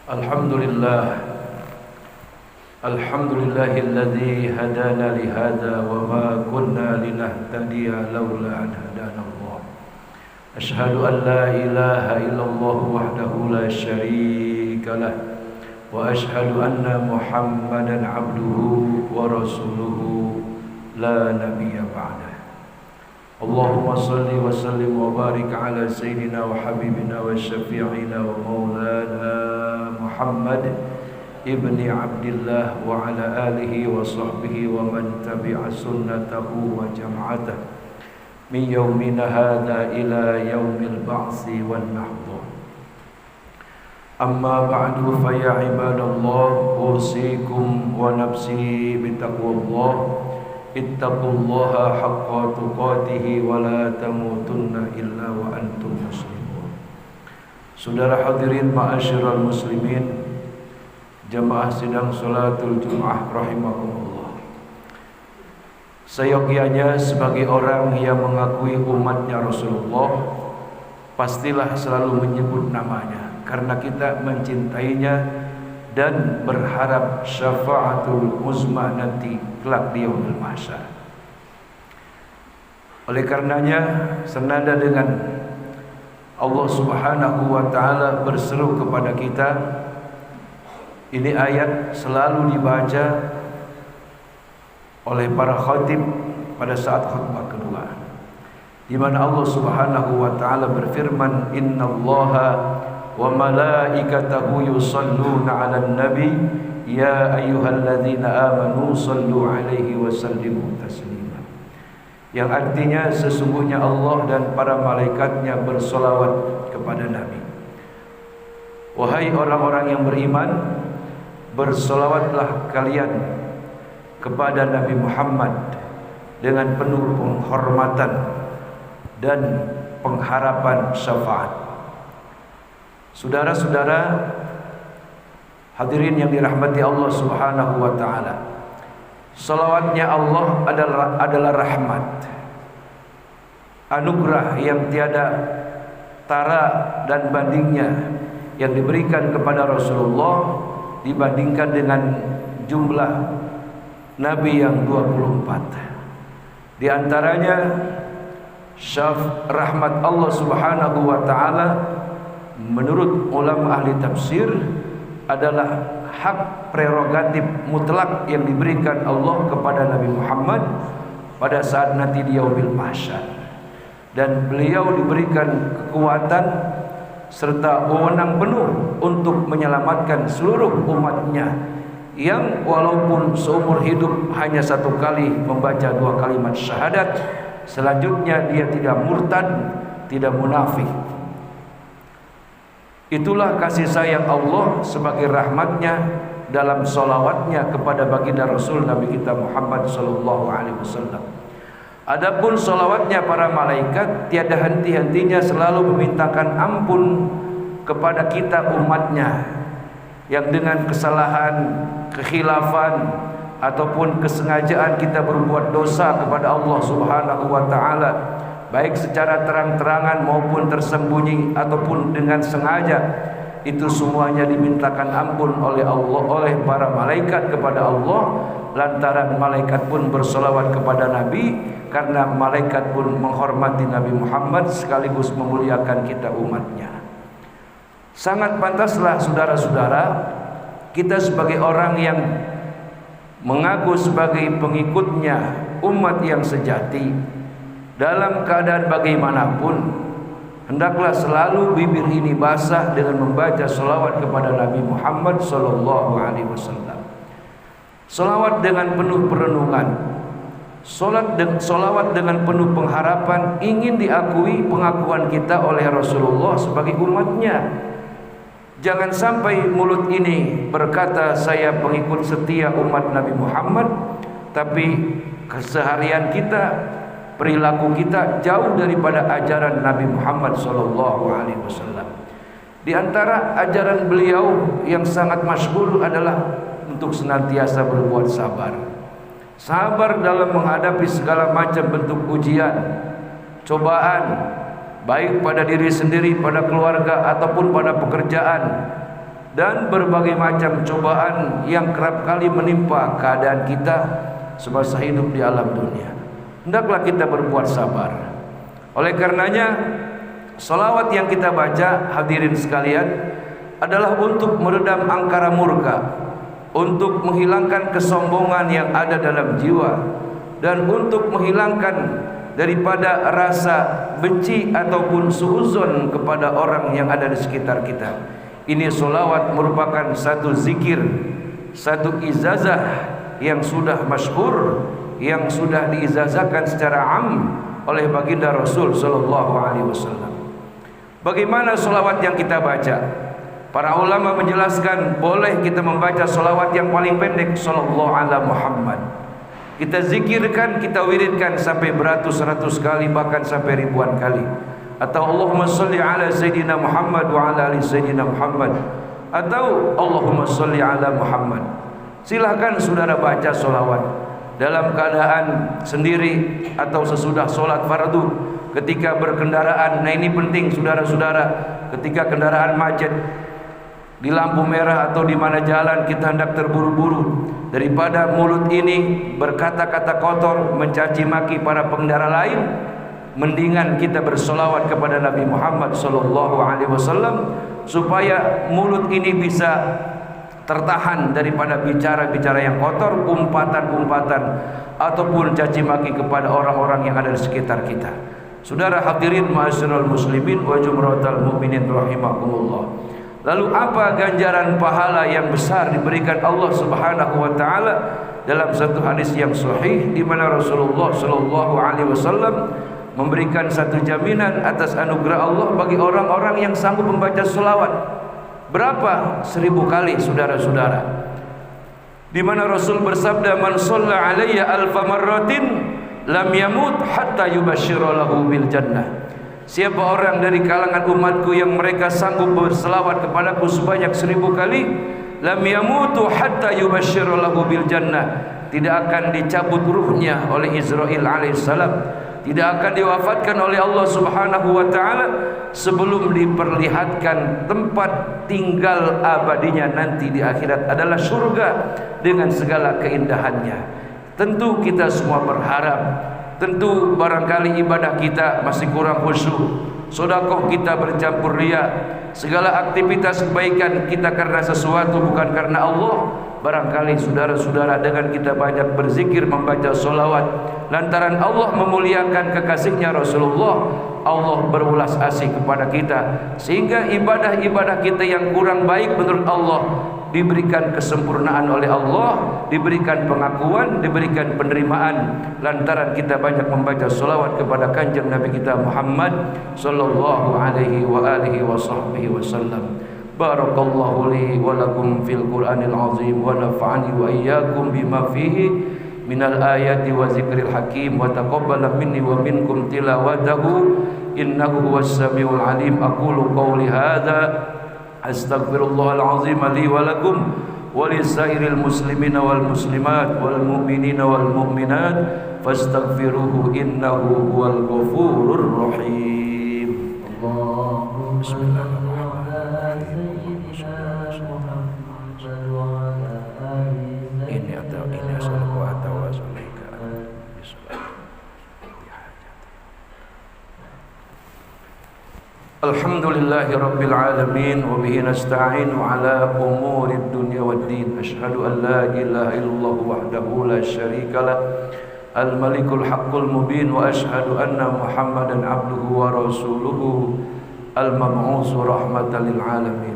Alhamdulillah, alhamdulillahilladzi hadana lihada wa ma kunna linahtadiya laula an hadana Allah. Ashhadu an la ilaha illallah wahdahu la syarika lah wa ashhadu anna Muhammadan abduhu wa rasuluhu la nabiyya ba'dah. Allahumma salli wa sallim wa barik ala sayyidina wa habibina wa syafi'ina wa maulana Muhammad ibni Abdillah wa ala alihi wa sahbihi wa man tabi'a sunnatahu wa jam'atah min yawmina hadha ila yawmil ba'si wal nahdha. Amma ba'du fa ya ibadallah, usikum wa nafsi bitaqwallah. Ittaqullaha haqqa tuqatih wa la tamutunna illa wa antum muslimun. Saudara hadirin ma'asyiral muslimin, jamaah sidang salatul Jumat rahimakumullah. Seyogianya sebagai orang yang mengakui umatnya Rasulullah, pastilah selalu menyebut namanya karena kita mencintainya dan berharap syafaatul uzma nanti kelak di yaumil mahsyar. Oleh karenanya senada dengan Allah Subhanahu wa taala berseru kepada kita, ini ayat selalu dibaca oleh para khatib pada saat khutbah kedua, di mana Allah Subhanahu wa taala berfirman, innallaha wa malaikatahu yusalluna 'alan nabi ya ayyuhalladzina amanu sallu 'alaihi wa sallimu taslima. Yang artinya sesungguhnya Allah dan para malaikatnya bersolawat kepada Nabi. Wahai orang-orang yang beriman, bersolawatlah kalian kepada Nabi Muhammad dengan penuh penghormatan dan pengharapan syafaat. Saudara-saudara hadirin yang dirahmati Allah Subhanahu wa taala, salawatnya Allah adalah rahmat, anugerah yang tiada tara dan bandingnya yang diberikan kepada Rasulullah dibandingkan dengan jumlah nabi yang 24. Di antaranya rahmat Allah Subhanahu wa taala menurut ulama ahli tafsir adalah hak prerogatif mutlak yang diberikan Allah kepada Nabi Muhammad pada saat nanti di yaumil mahsyar, dan beliau diberikan kekuatan serta wewenang penuh untuk menyelamatkan seluruh umatnya yang walaupun seumur hidup hanya satu kali membaca 2 kalimat syahadat, selanjutnya dia tidak murtad, tidak munafik. Itulah kasih sayang Allah sebagai rahmatnya dalam solawatnya kepada baginda Rasul Nabi kita Muhammad sallallahu alaihi wasallam. Adapun solawatnya para malaikat tiada henti-hentinya selalu memintakan ampun kepada kita umatnya yang dengan kesalahan, kekhilafan ataupun kesengajaan kita berbuat dosa kepada Allah Subhanahu wa taala, baik secara terang-terangan maupun tersembunyi ataupun dengan sengaja, itu semuanya dimintakan ampun oleh Allah, oleh para malaikat kepada Allah. Lantaran malaikat pun bersolawat kepada Nabi, karena malaikat pun menghormati Nabi Muhammad sekaligus memuliakan kita umatnya. Sangat pantaslah saudara-saudara, kita sebagai orang yang mengaku sebagai pengikutnya umat yang sejati, dalam keadaan bagaimanapun hendaklah selalu bibir ini basah dengan membaca salawat kepada Nabi Muhammad sallallahu alaihi wasallam. Salawat dengan penuh perenungan, salawat dengan penuh pengharapan, ingin diakui pengakuan kita oleh Rasulullah sebagai umatnya. Jangan sampai mulut ini berkata saya pengikut setia umat Nabi Muhammad, tapi keseharian kita, perilaku kita jauh daripada ajaran Nabi Muhammad sallallahu alaihi wasallam. Di antara ajaran beliau yang sangat masyhur adalah untuk senantiasa berbuat sabar. Sabar dalam menghadapi segala macam bentuk ujian, cobaan, baik pada diri sendiri, pada keluarga ataupun pada pekerjaan. dan berbagai macam cobaan yang kerap kali menimpa keadaan kita semasa hidup di alam dunia. Hendaklah kita berbuat sabar. Oleh karenanya, salawat yang kita baca, hadirin sekalian, adalah untuk meredam angkara murka, untuk menghilangkan kesombongan yang ada dalam jiwa, dan untuk menghilangkan daripada rasa benci ataupun suuzon kepada orang yang ada di sekitar kita. Ini solawat merupakan satu zikir, satu izazah yang sudah masyhur, yang sudah diizazahkan secara am oleh baginda Rasul sallallahu alaihi wasallam. Bagaimana solawat yang kita baca? Para ulama menjelaskan boleh kita membaca solawat yang paling pendek, sallallahu ala Muhammad. Kita zikirkan, kita wiridkan sampai beratus-ratus kali, bahkan sampai ribuan kali. Atau Allahumma salli ala Sayyidina Muhammad wa ala ali Sayyidina Muhammad, atau Allahumma salli ala Muhammad. Silahkan saudara baca solawat dalam keadaan sendiri atau sesudah solat fardu, ketika berkendaraan. Nah ini penting saudara-saudara, ketika kendaraan macet, di lampu merah atau di mana jalan kita hendak terburu-buru, daripada mulut ini berkata-kata kotor mencaci maki para pengendara lain, mendingan kita bersolawat kepada Nabi Muhammad sallallahu alaihi wasallam supaya mulut ini bisa tertahan daripada bicara-bicara yang kotor, umpatan-umpatan ataupun caci maki kepada orang-orang yang ada di sekitar kita. Saudara hadirin ma'asyiral muslimin wa jumratal mukminin rahimakumullah. Lalu apa ganjaran pahala yang besar diberikan Allah Subhanahu wa taala dalam satu hadis yang sahih, di mana Rasulullah sallallahu alaihi wasallam memberikan satu jaminan atas anugerah Allah bagi orang-orang yang sanggup membaca selawat. Berapa? 1000 kali saudara-saudara. Di mana Rasul bersabda, man shalla alayya alfa marratin lam yamut hatta yubashshira lahu bil jannah. Siapa orang dari kalangan umatku yang mereka sanggup berselawat kepadaku sebanyak 1000 kali, lam yamutu hatta yubashshira lahu bil jannah, tidak akan dicabut ruhnya oleh Israil alaihissalam, tidak akan diwafatkan oleh Allah Subhanahu wa taala sebelum diperlihatkan tempat tinggal abadinya nanti di akhirat adalah surga dengan segala keindahannya. Tentu kita semua berharap, tentu barangkali ibadah kita masih kurang khusyuk, sedekah kita bercampur riya, segala aktivitas kebaikan kita karena sesuatu bukan karena Allah. Barangkali saudara-saudara dengan kita banyak berzikir, membaca solawat, lantaran Allah memuliakan kekasihnya Rasulullah, Allah berulas asih kepada kita, sehingga ibadah-ibadah kita yang kurang baik menurut Allah diberikan kesempurnaan oleh Allah, diberikan pengakuan, diberikan penerimaan, lantaran kita banyak membaca solawat kepada kanjeng Nabi kita Muhammad sallallahu alaihi wa alihi wa sahbihi wasallam. Barakallahu li wa lakum fil Qur'anil azim wa nafa'ani wa iyyakum bima fihi minal ayati wa zikril hakim wa taqabbala minni wa minkum tilawatahu innahu huwas samiul alim. Aqulu qawli hadza astaghfirullahal azim li wa lakum wa lisairil muslimina wal muslimat wal mu'minina wal mu'minat fastaghfiruhu innahu huwal ghafurur rahim. Allahumma bismillahirrahmanirrahim. Ini atau ini asal atau asalaika. Alhamdulillahi rabbil alamin wa bihi nasta'inu ala umurid dunya waddin. Asyhadu an la ilaha illallah wahdahu la syarika lah, al-malikul haqqul mubin, wa asyhadu anna Muhammadan abduhu wa rasuluhu al-mab'uts rahmatan lil alamin.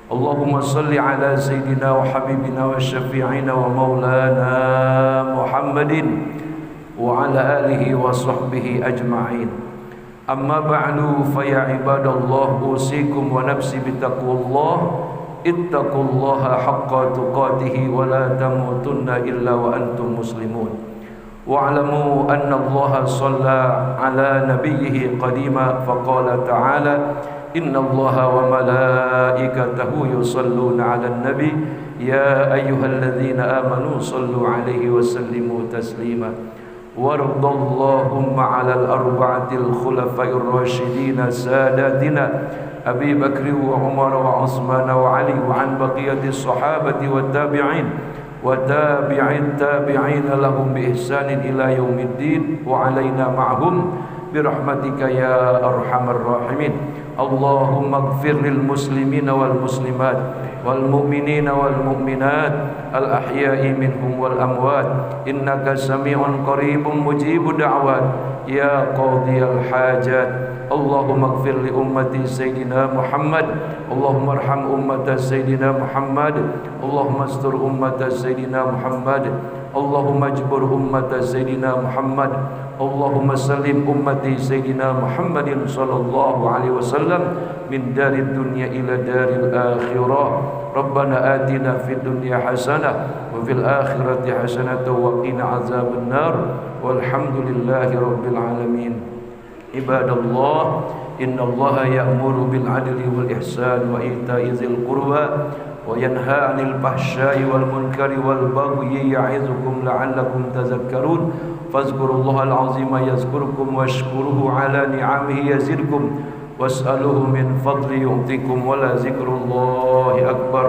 Allahumma salli ala sayyidina wa habibina wa syafi'ina wa maulana Muhammadin wa ala alihi wa sahbihi ajma'in. Amma ba'du, fa ya ibadallah, usikum wa nafsi bitaqwallah. Ittaqullaha haqqa tuqatih wa la tamutunna illa wa antum muslimun. Wa'lamu anna Allah shalla ala nabiyhi qadima faqala ta'ala inna Allaha wa malaikatahu yusalluna 'alan nabi ya ayyuhalladzina amanu sallu 'alaihi wa sallimu taslima. وارض اللهم على الأربعة الخلفاء الراشدين ساداتنا أبي بكر وعمر وعثمان وعلي وعن بقية الصحابة والتابعين وتابع التابعين لهم بإحسان إلى يوم الدين وعلينا معهم برحمتك يا أرحم الراحمين. اللهم اغفر للمسلمين والمسلمات والمؤمنين والمؤمنات الأحياء منهم والأموات إنك سميع قريب مجيب دعوات يا قاضي الحاجات. اللهم اغفر لأمة سيدنا محمد، اللهم ارحم أمة سيدنا محمد، اللهم استر أمة سيدنا محمد، اللهم اجبر أمة سيدنا محمد، اللهم سلم أمتي سيدنا محمد صلى الله عليه وسلم من دار الدنيا إلى دار الآخرة. ربنا آتنا في الدنيا حسنة وفي الآخرة حسنة وقنا عذاب النار والحمد لله رب العالمين. عباد الله إن الله يأمر بالعدل والإحسان وإيتاء ذي القربى وينهى عن الفحشاء والمنكر والبغي يعظكم لعلكم تذكرون فاذكروا الله العظيم يذكركم واشكروه على نعمه يزدكم واسألوه من فضله يعطيكم ولذكر الله أكبر.